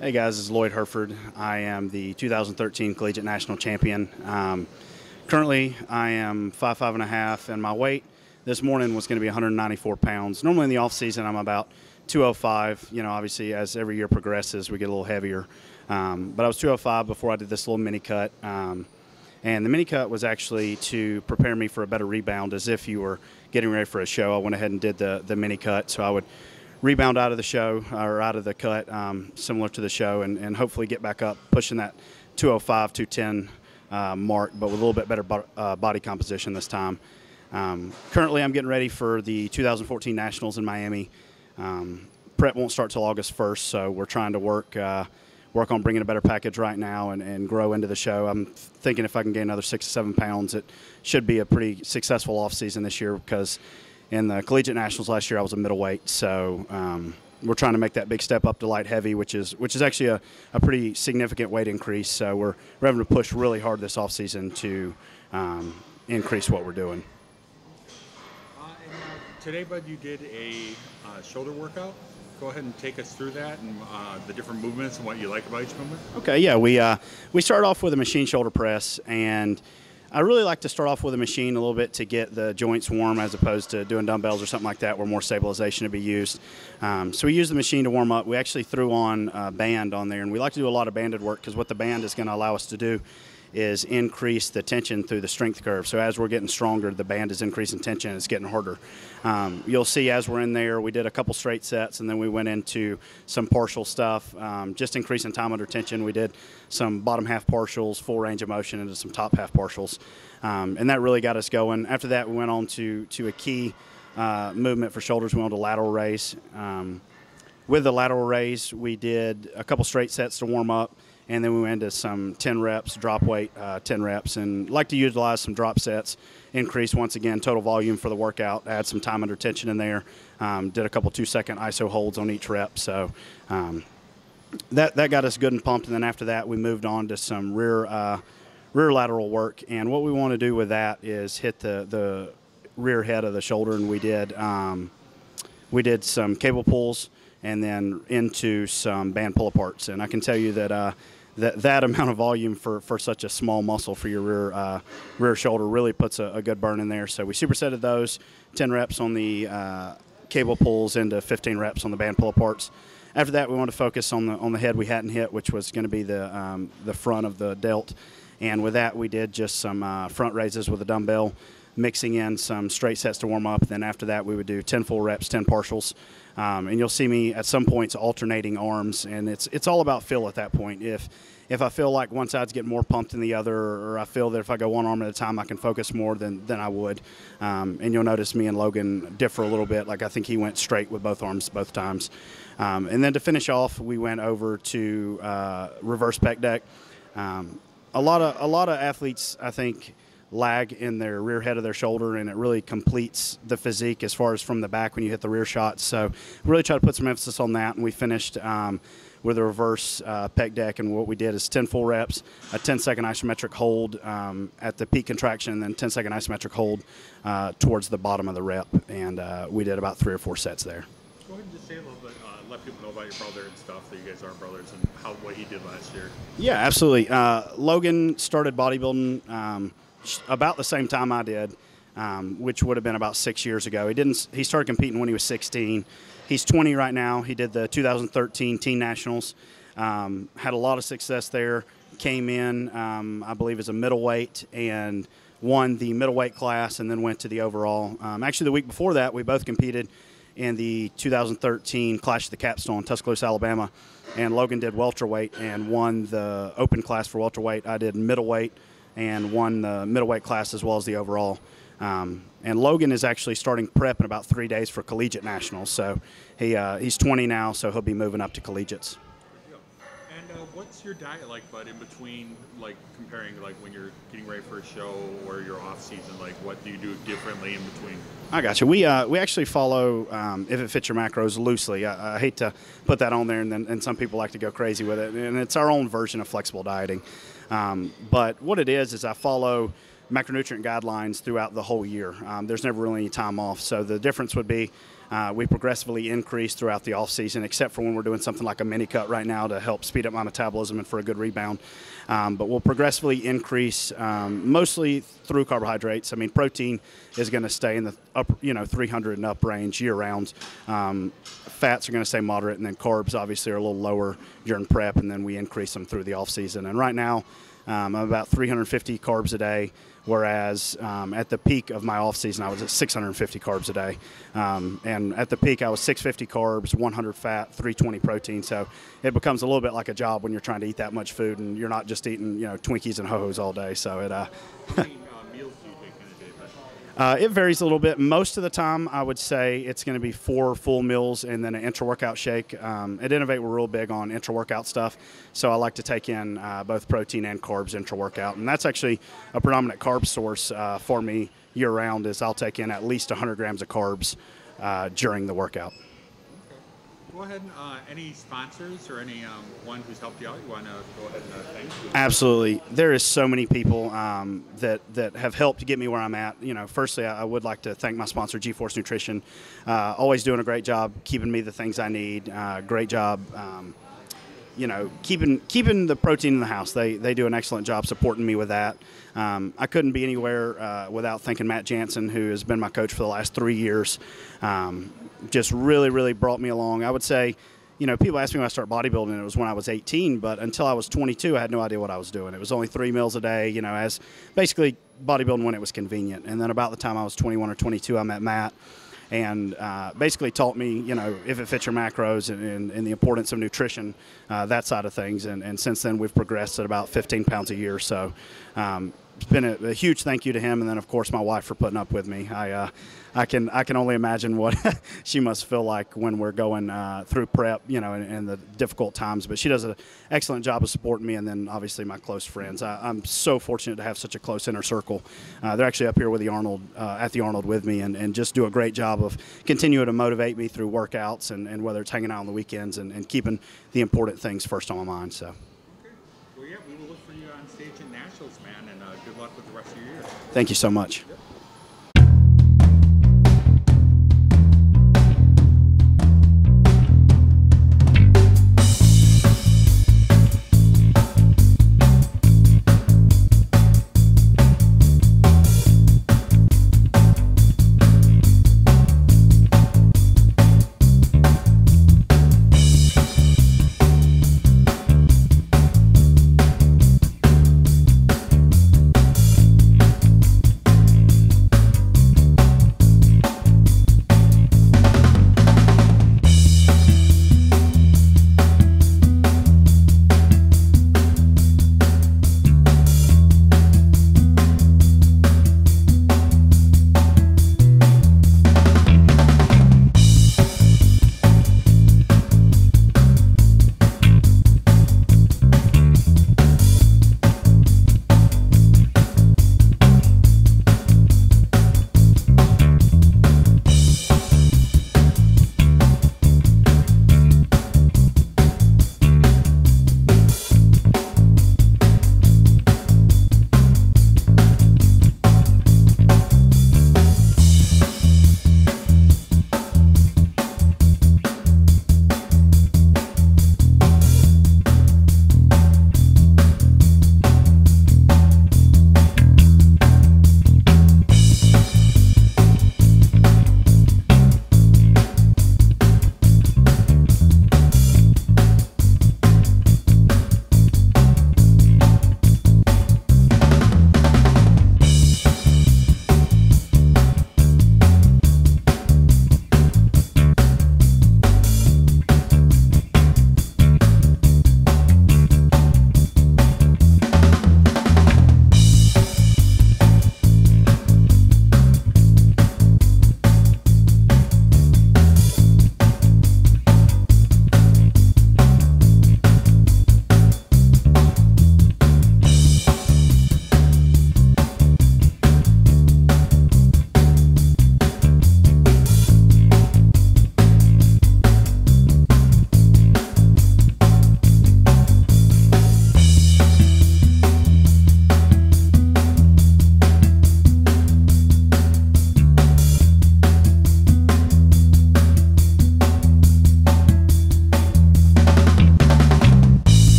Hey guys, this is Lloyd Herford. I am the 2013 Collegiate National Champion. Currently, I am 5'5.5", and my weight this morning was going to be 194 pounds. Normally in the off season, I'm about 205. You know, obviously as every year progresses, we get a little heavier. But I was 205 before I did this little mini cut. And the mini cut was actually to prepare me for a better rebound, as if you were getting ready for a show. I went ahead and did the mini cut, so I would rebound out of the show or out of the cut, similar to the show, and hopefully get back up, pushing that 205, 210 mark, but with a little bit better body composition this time. Currently, I'm getting ready for the 2014 Nationals in Miami. Prep won't start till August 1st, so we're trying to work on bringing a better package right now and grow into the show. I'm thinking if I can gain another 6 to 7 pounds, it should be a pretty successful off season this year, because in the Collegiate Nationals last year, I was a middleweight, so we're trying to make that big step up to light heavy, which is actually a pretty significant weight increase. So we're having to push really hard this off season to increase what we're doing. Today, Bud, you did a shoulder workout. Go ahead and take us through that and the different movements and what you like about each movement. Okay, yeah, we start off with a machine shoulder press, and I really like to start off with a machine a little bit to get the joints warm, as opposed to doing dumbbells or something like that where more stabilization to be used. So we use the machine to warm up. We actually threw on a band on there, and we like to do a lot of banded work, because what the band is going to allow us to do is increase the tension through the strength curve. So as we're getting stronger, the band is increasing tension, and it's getting harder. You'll see as we're in there, we did a couple straight sets, and then we went into some partial stuff, just increasing time under tension. We did some bottom half partials, full range of motion, into some top half partials, and that really got us going. After that, we went on to a key movement for shoulders. We went on to lateral raise. With the lateral raise, we did a couple straight sets to warm up, and then we went into some 10 reps, drop weight, 10 reps, and like to utilize some drop sets, increase, once again, total volume for the workout, add some time under tension in there, did a couple 2-second ISO holds on each rep. So that got us good and pumped, and then after that, we moved on to some rear lateral work, and what we want to do with that is hit the rear head of the shoulder, and we did some cable pulls, and then into some band pull-aparts. And I can tell you that that amount of volume for such a small muscle for your rear shoulder really puts a good burn in there. So we supersetted those, 10 reps on the cable pulls into 15 reps on the band pull-aparts. After that, we want to focus on the head we hadn't hit, which was going to be the front of the delt. And with that, we did just some front raises with a dumbbell, mixing in some straight sets to warm up. Then after that, we would do 10 full reps, 10 partials. And you'll see me at some points alternating arms, and it's all about feel at that point. If I feel like one side's getting more pumped than the other, or I feel that if I go one arm at a time, I can focus more than I would. And you'll notice me and Logan differ a little bit. Like, I think he went straight with both arms both times. And then to finish off, we went over to reverse pec deck. A lot of athletes, I think, lag in their rear head of their shoulder, and it really completes the physique as far as from the back when you hit the rear shots. So we really try to put some emphasis on that, and we finished with a reverse pec deck, and what we did is 10 full reps, a 10-second isometric hold at the peak contraction, and then 10-second isometric hold towards the bottom of the rep, and we did about 3 or 4 sets there. Go ahead and just say a little bit, let people know about your brother and stuff, that you guys are brothers, and what he did last year. Yeah, absolutely. Logan started bodybuilding about the same time I did, which would have been about 6 years ago. He started competing when he was 16. He's 20 right now. He did the 2013 Teen Nationals. Had a lot of success there. Came in, I believe, as a middleweight and won the middleweight class, and then went to the overall. Actually, the week before that, we both competed in the 2013 Clash of the Capstone in Tuscaloosa, Alabama. And Logan did welterweight and won the open class for welterweight. I did middleweight and won the middleweight class as well as the overall. And Logan is actually starting prep in about 3 days for collegiate nationals. So he's 20 now, so he'll be moving up to collegiates. And what's your diet like, Bud, in between, like, comparing, like, when you're getting ready for a show or your off season? Like, what do you do differently in between? I got you. We actually follow If It Fits Your Macros loosely. I hate to put that on there, and some people like to go crazy with it. And it's our own version of flexible dieting. But what it is I follow macronutrient guidelines throughout the whole year. There's never really any time off. So the difference would be We progressively increase throughout the off season, except for when we're doing something like a mini cut right now to help speed up my metabolism and for a good rebound. But we'll progressively increase, mostly through carbohydrates. I mean, protein is going to stay in the upper, 300 and up range year round. Fats are going to stay moderate, and then carbs obviously are a little lower during prep, and then we increase them through the off season. And right now, I'm about 350 carbs a day, whereas at the peak of my off season, I was at 650 carbs a day. And at the peak, I was 650 carbs, 100 fat, 320 protein. So it becomes a little bit like a job when you're trying to eat that much food, and you're not just eating, Twinkies and Ho-Hos all day. So it. How many meals do you take in a day, Pec? It varies a little bit. Most of the time, I would say it's going to be 4 full meals and then an intra-workout shake. At Innovate, we're real big on intra-workout stuff, so I like to take in both protein and carbs intra-workout. And that's actually a predominant carb source for me year-round, is I'll take in at least 100 grams of carbs during the workout. Go ahead. Any sponsors or any one who's helped you out? You want to go ahead and thank? Absolutely. There is so many people that have helped to get me where I'm at. Firstly, I would like to thank my sponsor, G-Force Nutrition. Always doing a great job keeping me the things I need. Great job. Keeping the protein in the house. They do an excellent job supporting me with that. I couldn't be anywhere without thanking Matt Jansen, who has been my coach for the last 3 years. Just really, really brought me along. I would say, people ask me when I started bodybuilding, it was when I was 18, but until I was 22, I had no idea what I was doing. It was only 3 meals a day, as basically bodybuilding when it was convenient. And then about the time I was 21 or 22, I met Matt, and basically taught me, if it fits your macros and the importance of nutrition, that side of things. And since then, we've progressed at about 15 pounds a year. So it's been a huge thank you to him, and then, of course, my wife for putting up with me. I can only imagine what she must feel like when we're going through prep, and the difficult times. But she does an excellent job of supporting me, and then obviously my close friends. I'm so fortunate to have such a close inner circle. They're actually up here with the Arnold at the Arnold with me, and just do a great job of continuing to motivate me through workouts, and whether it's hanging out on the weekends and keeping the important things first on my mind. So. Okay. Well, yeah, we will look for you on stage in Nationals, man, and good luck with the rest of your year. Thank you so much. Yep.